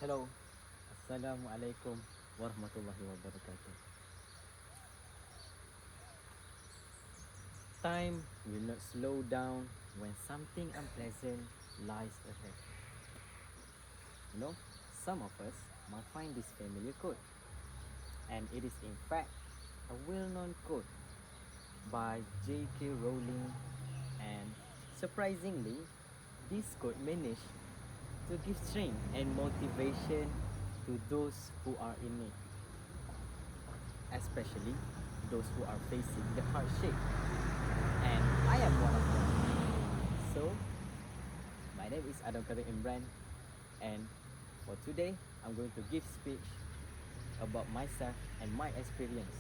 Hello, Assalamualaikum warahmatullahi wabarakatuh. Time will not slow down when something unpleasant lies ahead. Some of us might find this familiar quote, and it is in fact a well-known quote by J.K. Rowling, and surprisingly, this quote managed to give strength and motivation to those who are in need, especially those who are facing the hardship. And I am one of them. So, my name is Adam Karim Imran, and for today, I'm going to give speech about myself and my experience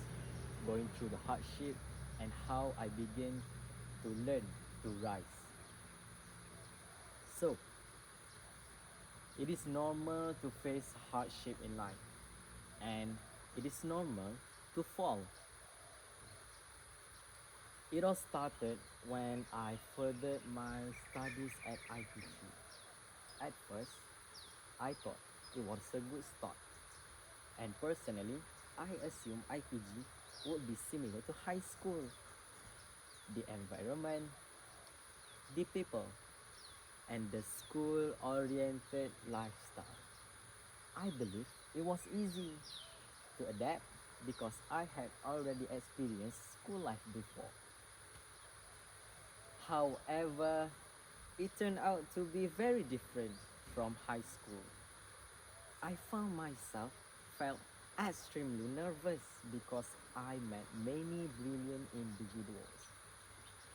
going through the hardship and how I begin to learn to rise. So, it is normal to face hardship in life, and it is normal to fall. It all started when I furthered my studies at IPG. At first, I thought it was a good start, and personally, I assumed IPG would be similar to high school. The environment, the people, and the school-oriented lifestyle. I believe it was easy to adapt because I had already experienced school life before. However, it turned out to be very different from high school. I found myself felt extremely nervous because I met many brilliant individuals,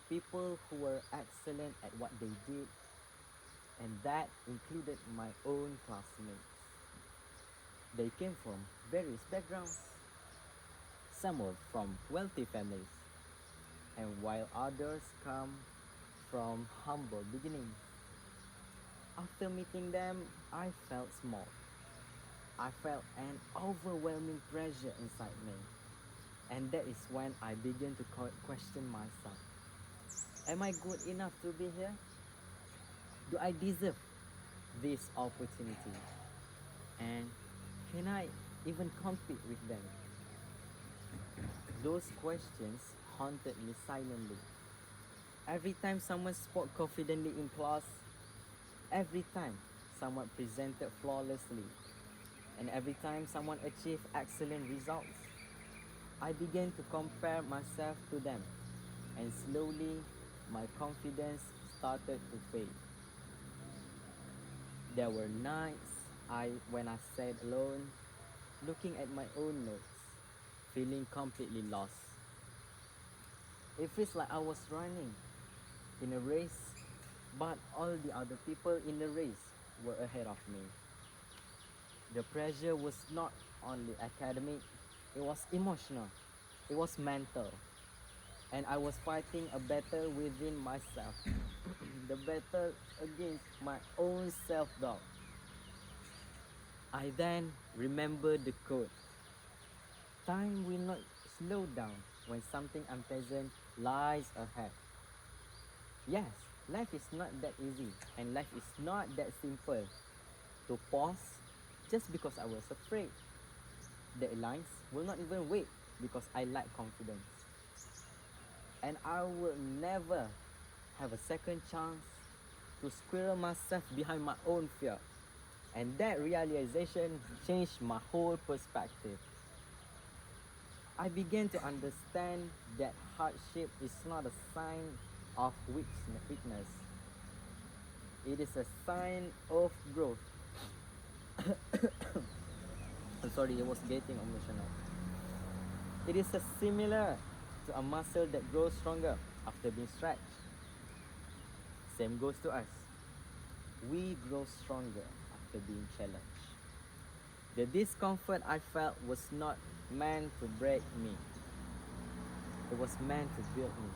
people who were excellent at what they did, and that included my own classmates. They came from various backgrounds. Some were from wealthy families, and while others come from humble beginnings. After meeting them, I felt small. I felt an overwhelming pressure inside me. And that is when I began to question myself. Am I good enough to be here? Do I deserve this opportunity? And can I even compete with them? Those questions haunted me silently. Every time someone spoke confidently in class, every time someone presented flawlessly, and every time someone achieved excellent results, I began to compare myself to them, and slowly my confidence started to fade. There were nights when I sat alone, looking at my own notes, feeling completely lost. It feels like I was running in a race, but all the other people in the race were ahead of me. The pressure was not only academic, it was emotional, it was mental, and I was fighting a battle within myself, the battle against my own self-doubt. I then remembered the quote, "Time will not slow down when something unpleasant lies ahead." Yes, life is not that easy, and life is not that simple. To pause just because I was afraid. Deadlines will not even wait because I lack confidence. And I will never have a second chance to squirrel myself behind my own fear. And that realization changed my whole perspective. I began to understand that hardship is not a sign of weakness. It is a sign of growth. I'm sorry, I was getting emotional. It is similar to a muscle that grows stronger after being stretched. Same goes to us. We grow stronger after being challenged. The discomfort I felt was not meant to break me. It was meant to build me.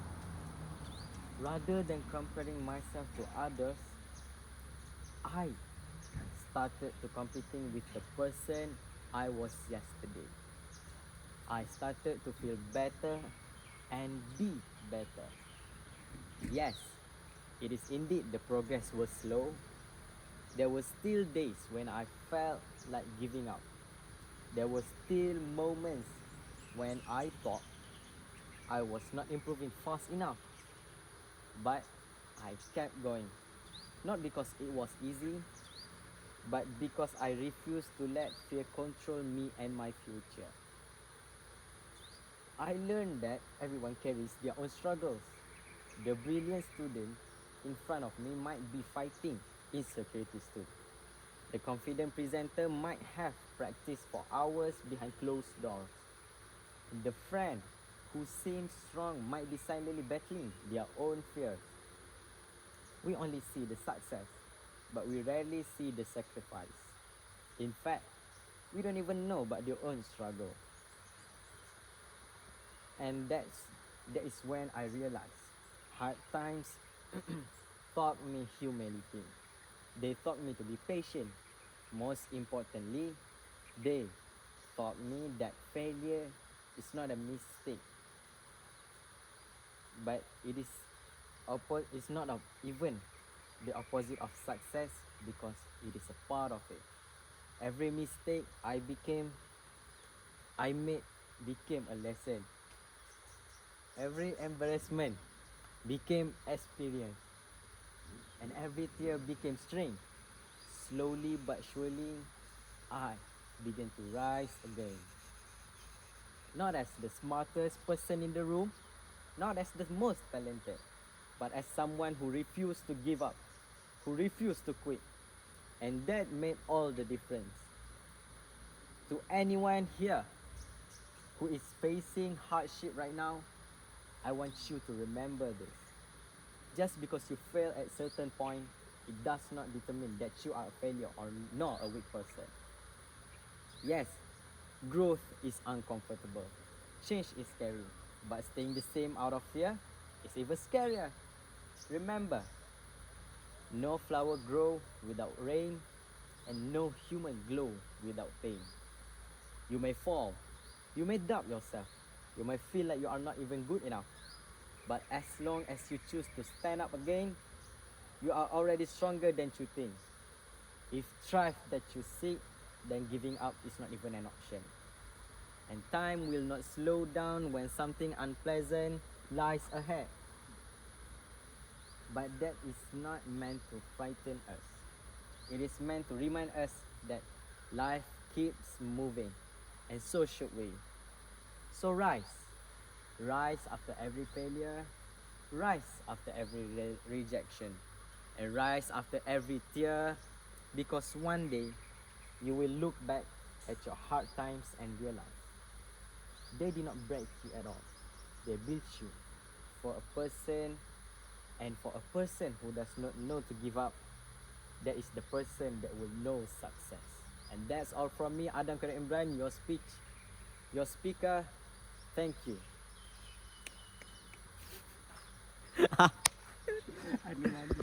Rather than comparing myself to others, I started to competing with the person I was yesterday. I started to feel better and be better. Yes, it is indeed the progress was slow, There were still days when I felt like giving up. There were still moments when I thought I was not improving fast enough. But I kept going. Not because it was easy, but because I refused to let fear control me and my future. I learned that everyone carries their own struggles. The brilliant student in front of me might be fighting insecurities too. The confident presenter might have practiced for hours behind closed doors. The friend who seems strong might be silently battling their own fears. We only see the success, but we rarely see the sacrifice. In fact, we don't even know about their own struggle. And that is when I realized hard times taught me humility. They taught me to be patient. Most importantly, they taught me that failure is not a mistake, but it's not even the opposite of success, because it is a part of it. Every mistake I made became a lesson. Every embarrassment became experience, and every tear became strength. Slowly but surely, I began to rise again. Not as the smartest person in the room, not as the most talented, but as someone who refused to give up, who refused to quit. And that made all the difference. To anyone here who is facing hardship right now, I want you to remember this. Just because you fail at certain point, it does not determine that you are a failure or not a weak person. Yes, growth is uncomfortable. Change is scary, but staying the same out of fear is even scarier. Remember, no flower grow without rain, and no human glow without pain. You may fall, you may doubt yourself, you may feel like you are not even good enough. But as long as you choose to stand up again, you are already stronger than you think. If thrive that you seek, then giving up is not even an option. And time will not slow down when something unpleasant lies ahead. But that is not meant to frighten us. It is meant to remind us that life keeps moving, and so should we. So rise. Rise after every failure. Rise after every rejection. And rise after every tear, because one day you will look back at your hard times and realize they did not break you at all. They built you for a person, and for a person who does not know to give up, that is the person that will know success. And that's all from me, Adam Karim Imran, your speaker. Thank you.